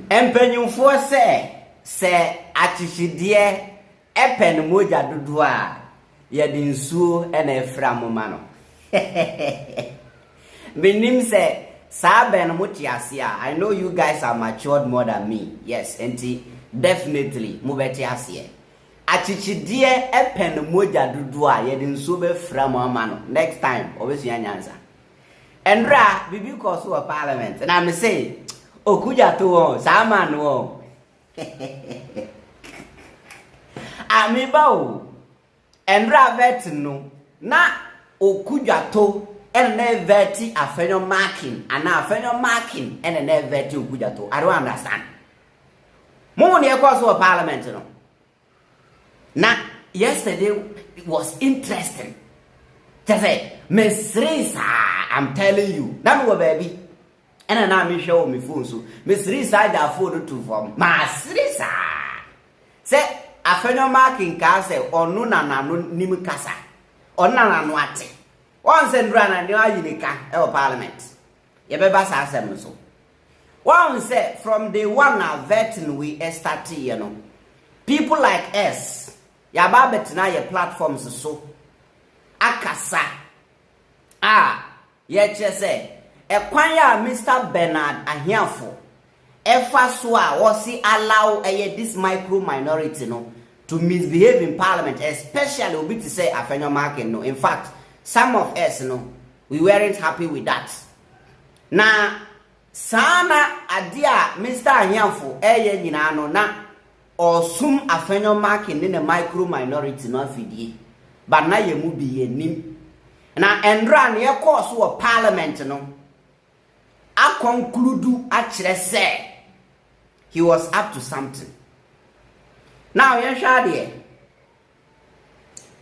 Empenyumfo se achishideɛ epen moja dodo a ye de nsuo na efra moma no benim se saa ben mo tiase a I know you guys are matured more than me. Yes, enti definitely mo beti ase achichidie epen moja dodo a ye de nsuo be fra moma no next time obesua nyansa endra bibi ko so parliament na me say okuja to o saa man o amiba o endra vet no na okuja to ene veti Afenyo Markin ana Afenyo Markin ene veti okuja to. I don't understand. Mo ne ekwa so parliament no na yesterday it was interesting. Just say Mesrisa, I'm telling you na no baby ena na me hwe o me phone so Mesrisa da phone to form Masrisa say Afenyo Markin ka say onu na nano nim kasa onu na nano ate one sendra na ni ayinika e o parliament ye beba sa asem so one say from the one na vetting we start you know people like us ya ba betina your platforms so akasa ye che say ekwan ya Mr. Bernard Ahiafor efa so a wosi allow this micro minority no to misbehave in parliament, especially obi to say Afenyo Markin no. In fact, some of us no we weren't happy with that. Na sana adia Mr. Ahiafor nyina no na osum Afenyo Markin in the micro minority no afidie but na ye mu bi ye nim na endra na ye course wo parliament no a conclude a say he was up to something. Now,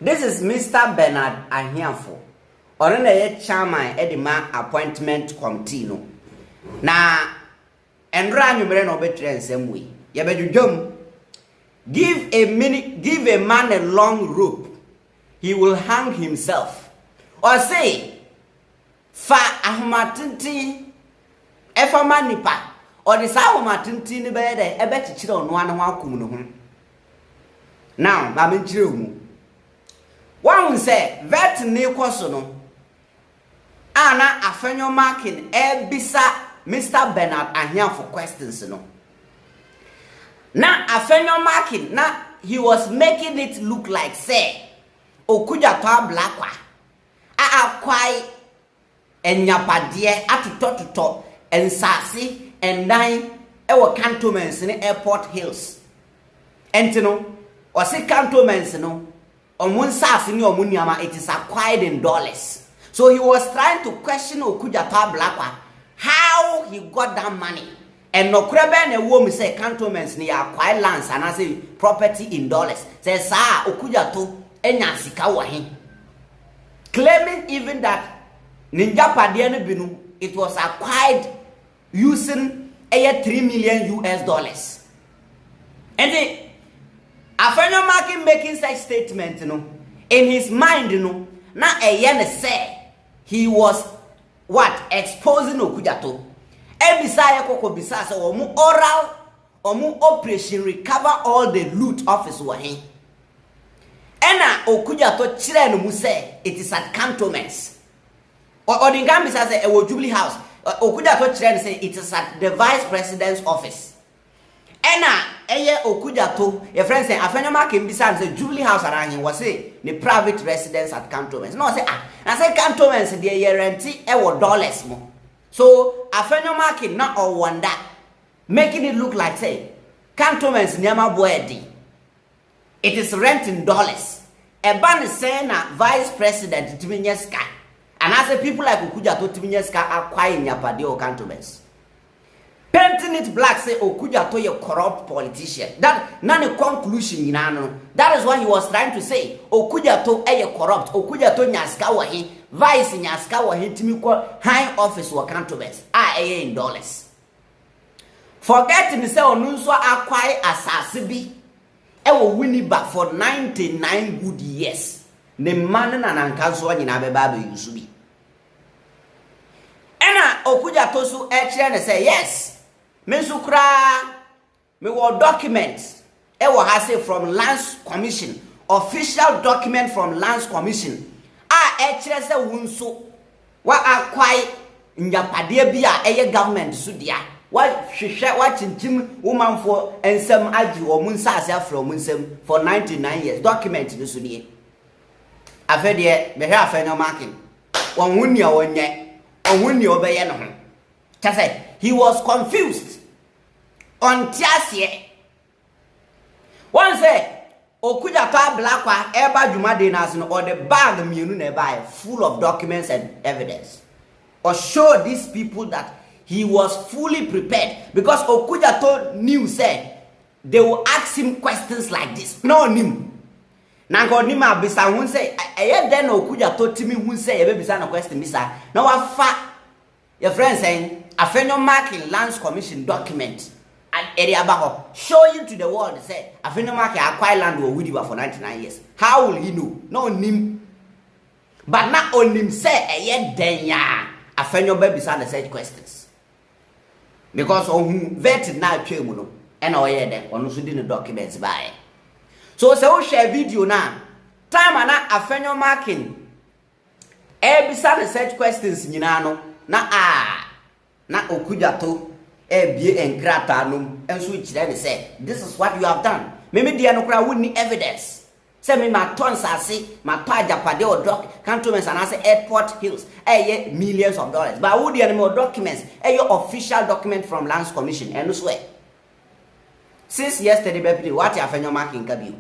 this is Mr. Bernard Ahiafor. Orena ye chairman edima appointment committee no. Na endra nyumere no betre nsem we. Ye bedwudwam. Give a man a long rope, he will hang himself. Or say fa ahmatinti efa manipa or the ahmatinti ni be de ebe chichire ono anu akum no ho. Now, I'm in Chiru. One say, vet ne koso no. Ana Afenyo Markin bisa Mr. Bernard Ahiafor questions no. Na Afenyo Markin na he was making it look like say okuja to Ablakwa. Kwai enyapade atotototo ensase endan ewo cantonments ne airport hills. Entino or say cantonments no on one side ni omuniama it is acquired in dollars. So he was trying to question okuja to Ablakwa how he got that money. And no krebe na wo mi say cantonments ni acquire lands and I say property in dollars. Say sa okuja to enya sika wo he. Claiming even that ninja pade no binu it was acquired using $3 million US. And the Afenyo Markin making such statement, you know, in his mind, you know, na say he was what exposing okujato. Ebisa koko bisa so omu oral omu operation recover all the loot of his wahin. Ena okujato chire no mu say it is at cantonments. Or the Gambia say e Jubilee House. Okujato chire say it is at the vice president's office. Ena okujato your friend say Afenyo Markin bisa say Jubilee House around him was say the private residence at cantonments. No say I say cantonments they renti dollars mo. So Afenyo Markin not or wonder making it look like say cantonments nyama boedi. It is rent in dollars. A ban is saying na vice president Timinyeska. And I say people like okujato Timinyeska acquire nyapade or cantonments. Painting it black say okujato a corrupt politician. That none conclusion no. That is what he was trying to say. Okujato a corrupt. Okujato nyaska wahi. Vice nyaska wahi timiko high office wa cantonments. In dollars. Forget me say onunso acquire asase bi. Ewo winni back for 99 good years. Ne man na nankanso anyina beba be yusubi. Ena okujato so e kire ne say yes. Me sukra me wo documents e wo ha say from Lands Commission, official document from Lands Commission e kire se wunso wa akwai nyapade bia eye government so dia wa hwehwe wa chinchim womanfo ensem agi wo mun sase afro mun nsem for 99 years document no so die afede me hwe Afenyo Markin won huni a wonye ohuni obeye no ho kase he was confused on tiasie one say okuja to Ablakwa eba dwumade na so no or the bag mienu na eba full of documents and evidence or show these people that he was fully prepared, because okuja to knew said they will ask him questions like this. No nim na ko nim abisa hun say eye den okuja to timi hun say e be bisa na question bisa na wa fa your friend saying Afenyo Markin Lands Commission document and area about showing to the world say Afenyo Markin acquire land with you for 99 years. How will he know? No nim. But not on him say eye den ya Afenyo be bisa na such questions. Because on vetted now twemu no and oye den ono so di the documents by. So say we share video now. Time na Afenyo Markin bisa na such questions nyina no na na okuja to bie enkrata no enso kire ne say this is what you have done. Me dia no kra wonni evidence. Say me ma ton sase ma to ajapade o doc cantonments and say airport hills millions of dollars. But who dia no documents your official document from Lands Commission and so since yesterday baby what Afenyo Markin kabi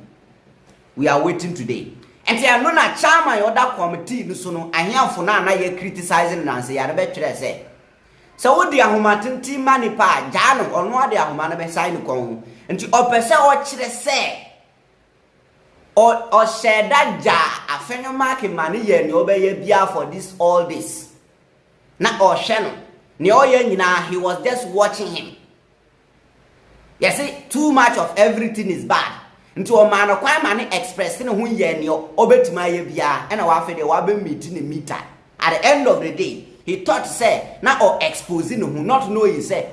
we are waiting today. And say no na chairman other committee no so no Ahiafor na ye criticizing na say ya be tire say so wo dia homatinti mani pa jano ono ade ahoma na be sign kon nti opese o kire say or share that jar Afenyo Markin mani ye ni obeye bia for this all this na or share no ni oye nyina he was just watching him. You see, too much of everything is bad. Into a man kwa mani expressing who ye ni obetima ye bia and wa fe de wa be meeting a meter. At the end of the day, he thought say na or exposing who not know he say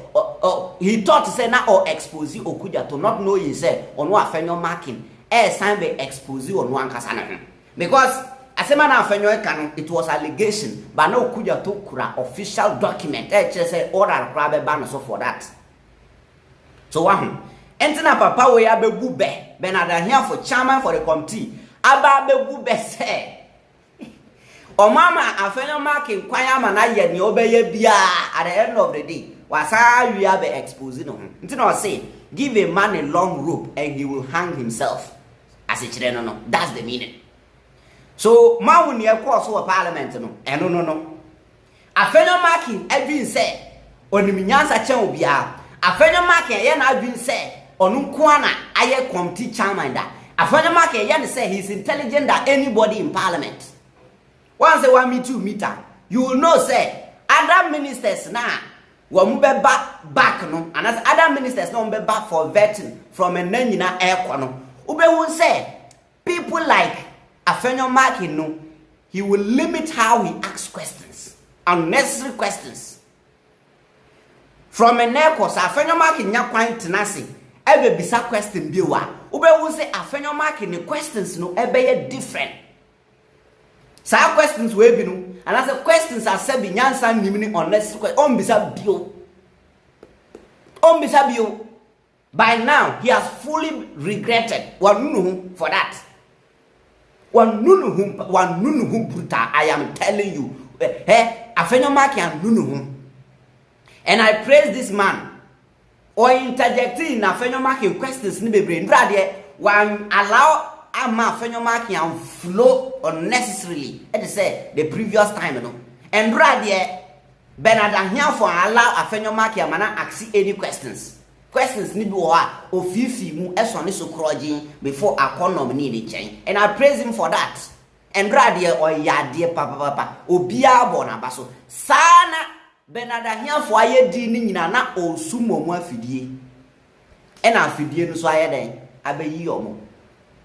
he thought say na or exposing okuja to not know he say on wa Afenyo Markin sign be exposing on one kasana because asema na Afenyo Markin it was allegation but no okuja to kura official document just say order kura be ban so for that. So one entina papa we abebu be Ahiafor chairman for the committee aba abebu be say o mama Afenyo Markin kwanya ma na ye ni obeye bia at the end of the day wasa we be exposing no entina say give a man a long rope and he will hang himself as a children no that's the meaning. So ma woni e course for parliament no eno no Afenyo Markin adwin say onimnyansa chen obia Afenyo Markin ye na adwin say onu nko na aye committee chairman da Afenyo Markin ye say he's intelligent than anybody in parliament. Once a 1 meter you will know say other ministers na wo mu be back no and as other ministers no be back for vetting from a nanyina airko no ube won say people like Afenyo Markin no he will limit how he asks questions, unnecessary questions. From a airko so Afenyo Markin nya kwan tenase ebe bisa question bi wa ube won say Afenyo Markin the questions no ebe different. Sa questions we bi no and as the questions are said bi nyansa nimni unnecessary on bisa bio by now he has fully regretted one for that one bruta. I am telling you Afenyo Markin nunu and I praise this man or interjecting in Afenyo Markin questions ni bebre ndra de one allow ama Afenyo Markin and flow unnecessarily it say the previous time no and ndra de Ahiafor allow Afenyo Markin mana ask any questions ni bi wo a ofifi mu esone so krojin before akonom ni the chain and I praise him for that and ndra de oyade papa obia bo na baso sana Ahiafor aye di ni nyina na osumomu afidie e na afidie no so aye den abeyi omo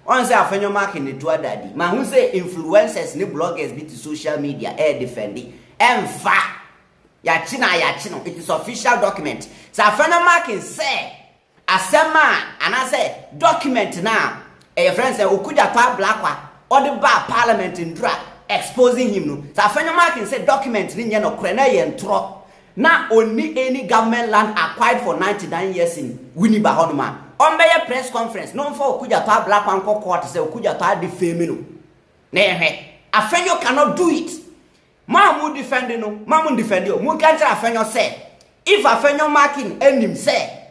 on say Afenyo Markin ni to adadi ma hu say influencers ni bloggers bi to social media defend emfa It is official document. So Afenyo Markin say asema and I say document now. A friend say okuja to Ablakwa or the bar parliament in dra exposing him no. So Afenyo Markin say document ni no kure na ye ntro. Na only any government land acquired for 99 years in Winneba Honoma. On a press conference, no for okuja to Ablakwa nko court say okuja to defame no. Afenyo cannot do it. Mamu defend no, mamu defend you. Mu can't Afenyo say if Afenyo Markin end him say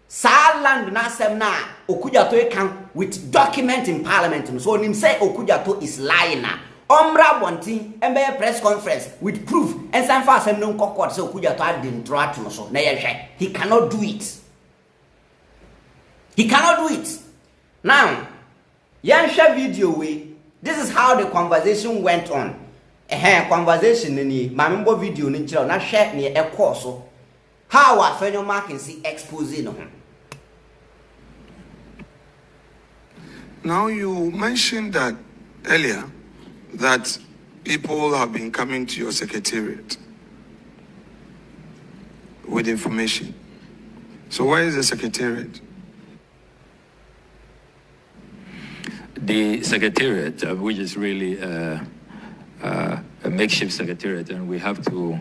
sa land na sem na okuja to can with document in parliament. So him say okuja to is lying na. Omra bontin embe press conference with proof and some far sem no court say okuja to didn't draw to so na ye he cannot do it. He cannot do it. Now, yan share video way. This is how the conversation went on. Conversation ni mambo video ni chiro na share ni e course so how Afenyo Markin see exposing no. Now you mentioned that earlier that people have been coming to your secretariat with information. So where is the secretariat? The secretariat, which is really a makeshift secretariat, and we have to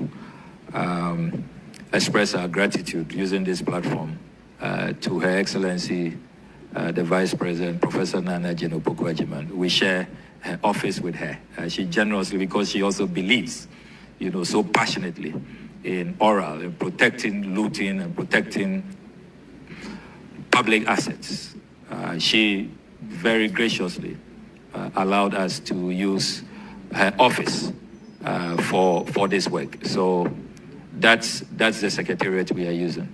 express our gratitude using this platform to Her Excellency, the Vice President, Professor Nana Jeno-Opoku-Agyeman. We share her office with her. She generously, because she also believes, so passionately in oral, in protecting looting and protecting public assets. She very graciously allowed us to use her office for this work. So that's the secretariat we are using.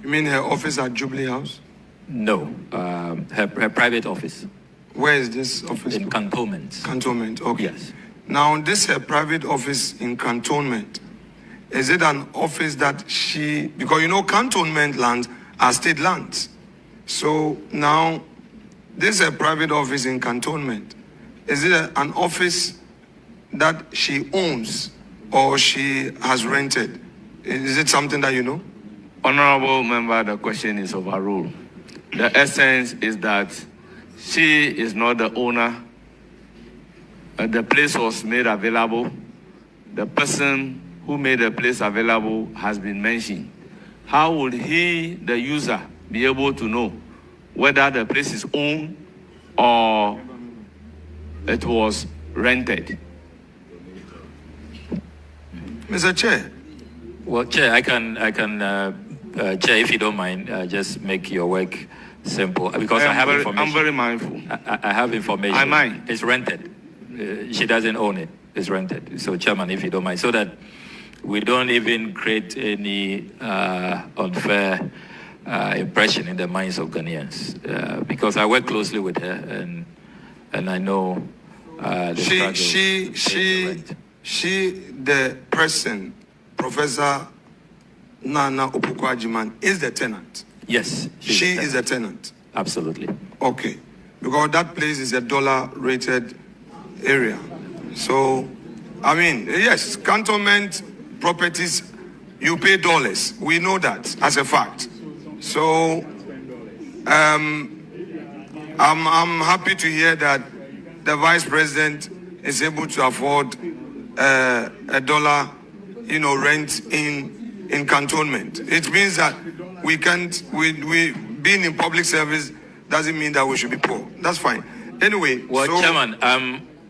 You mean her office at Jubilee House? No, her private office. Where is this office? In Cantonment. Cantonment, okay. Yes. Now, this her private office in Cantonment, is it an office that she, because Cantonment lands are state lands. So now, this is a private office in Cantonment. Is it an office that she owns or she has rented? Is it something that you know? Honorable member, the question is overruled. The essence is that she is not the owner. The place was made available. The person who made the place available has been mentioned. How would he, the user, be able to know whether the place is owned or it was rented? Mr. Chair. Well, Chair, I can, Chair, if you don't mind, just make your work simple because I have information. I'm very mindful. I have information. I mind. It's rented. She doesn't own it. It's rented. So, Chairman, if you don't mind, so that we don't even create any unfair impression in the minds of Ghanaians, because I work closely with her and I know the struggle. The person, Professor Nana Opoku-Agyeman, is the tenant. Yes. She is a tenant. Absolutely. Okay. Because that place is a dollar-rated area. So, I mean, yes, Cantonment properties, you pay dollars. We know that as a fact. So, I'm happy to hear that the Vice President is able to afford a dollar, rent in Cantonment. It means that we being in public service doesn't mean that we should be poor. That's fine. Anyway. Well, so, Chairman,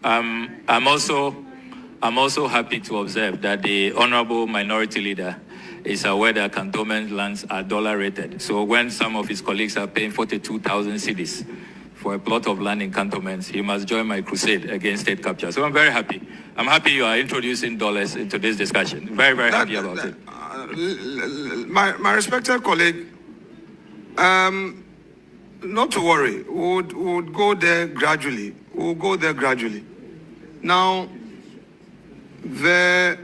I'm also happy to observe that the Honorable Minority Leader is aware that Cantonment lands are dollar rated. So when some of his colleagues are paying 42,000 cedis for a plot of land in Cantonments, he must join my crusade against state capture. So I'm very happy. I'm happy you are introducing dollars into this discussion. Very, very happy about it. My respected colleague, not to worry. We'll go there gradually. We'll go there gradually. Now, the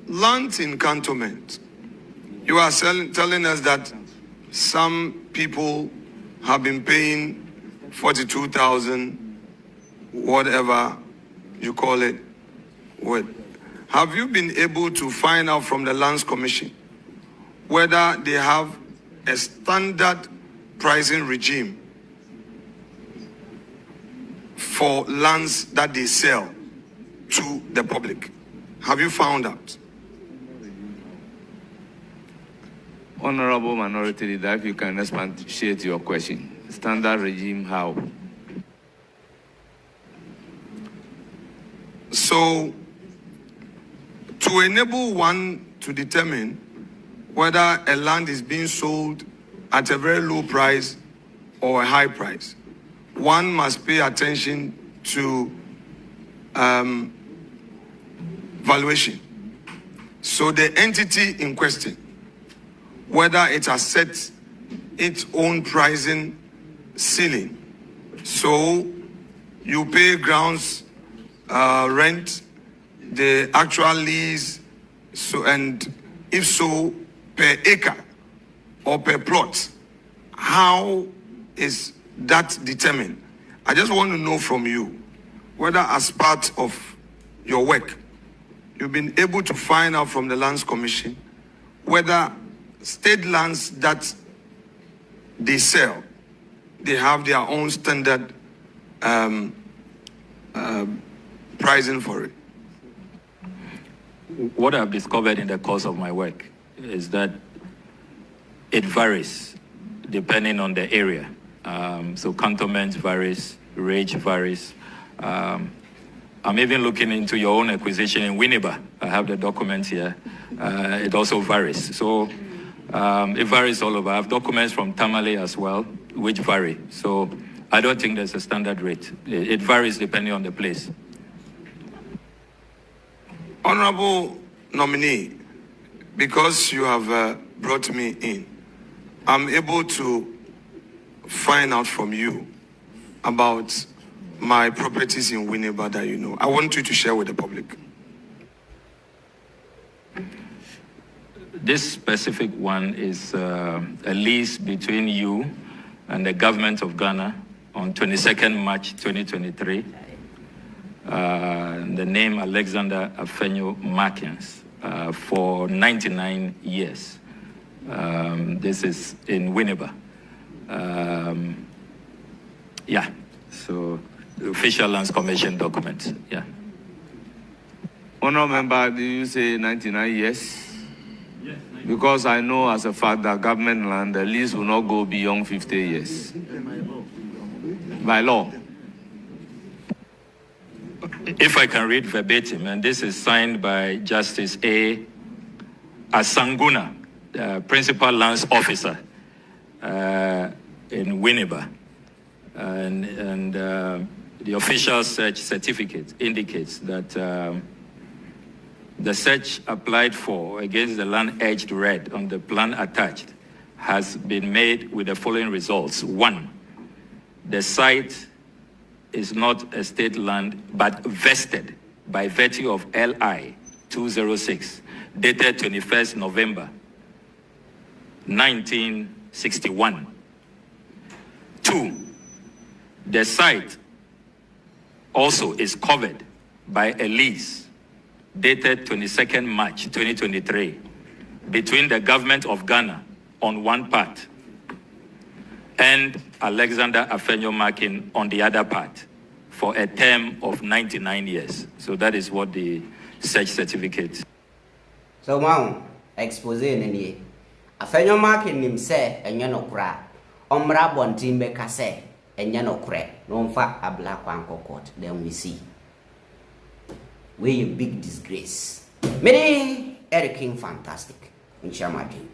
land in Cantonment, you are telling us that some people have been paying 42,000, whatever you call it. have you been able to find out from the Lands Commission whether they have a standard pricing regime for lands that they sell to the public? Have you found out? Honorable Minority Leader, if you can expatiate your question. Standard regime, how? So, to enable one to determine whether a land is being sold at a very low price or a high price, one must pay attention to valuation. So the entity in question, whether it has set its own pricing ceiling, so you pay grounds rent, the actual lease, so, and if so, per acre or per plot, how is that determined? I just want to know from you whether as part of your work, you've been able to find out from the Lands Commission whether state lands that they sell, they have their own standard pricing for it. What I've discovered in the course of my work is that it varies depending on the area. So cantonment varies, range varies. I'm even looking into your own acquisition in Winneba. I have the documents here. It also varies. So it varies all over. I have documents from Tamale as well, which vary. So I don't think there's a standard rate. It varies depending on the place. Honorable nominee, because you have brought me in, I'm able to find out from you about my properties in Winneba that you know. I want you to share with the public. This specific one is a lease between you and the government of Ghana on 22nd March 2023. The name Alexander Afenyo Markin for 99 years. This is in Winneba. Yeah, so the official Lands Commission document, yeah. Honourable Member, do you say 99 years? Yes. Because I know as a fact that government land, the lease will not go beyond 50 years. By law. If I can read verbatim, and this is signed by Justice A. Asanguna, Principal Lands Officer in Winneba. And the official search certificate indicates that the search applied for against the land edged red on the plan attached has been made with the following results. 1, the site is not a state land, but vested by virtue of LI 206, dated 21st November 1961. 2, the site also is covered by a lease dated 22nd March 2023 between the government of Ghana on one part and Alexander Afenyo Markin on the other part for a term of 99 years. So that is what the search certificate. So now, expose any Afenyo Markin himsel and yanokra. Omra bontimbe kase and yanokre. No fa Ablakwa court. Then we see. We a big disgrace. Many Eric King fantastic in Shamadin.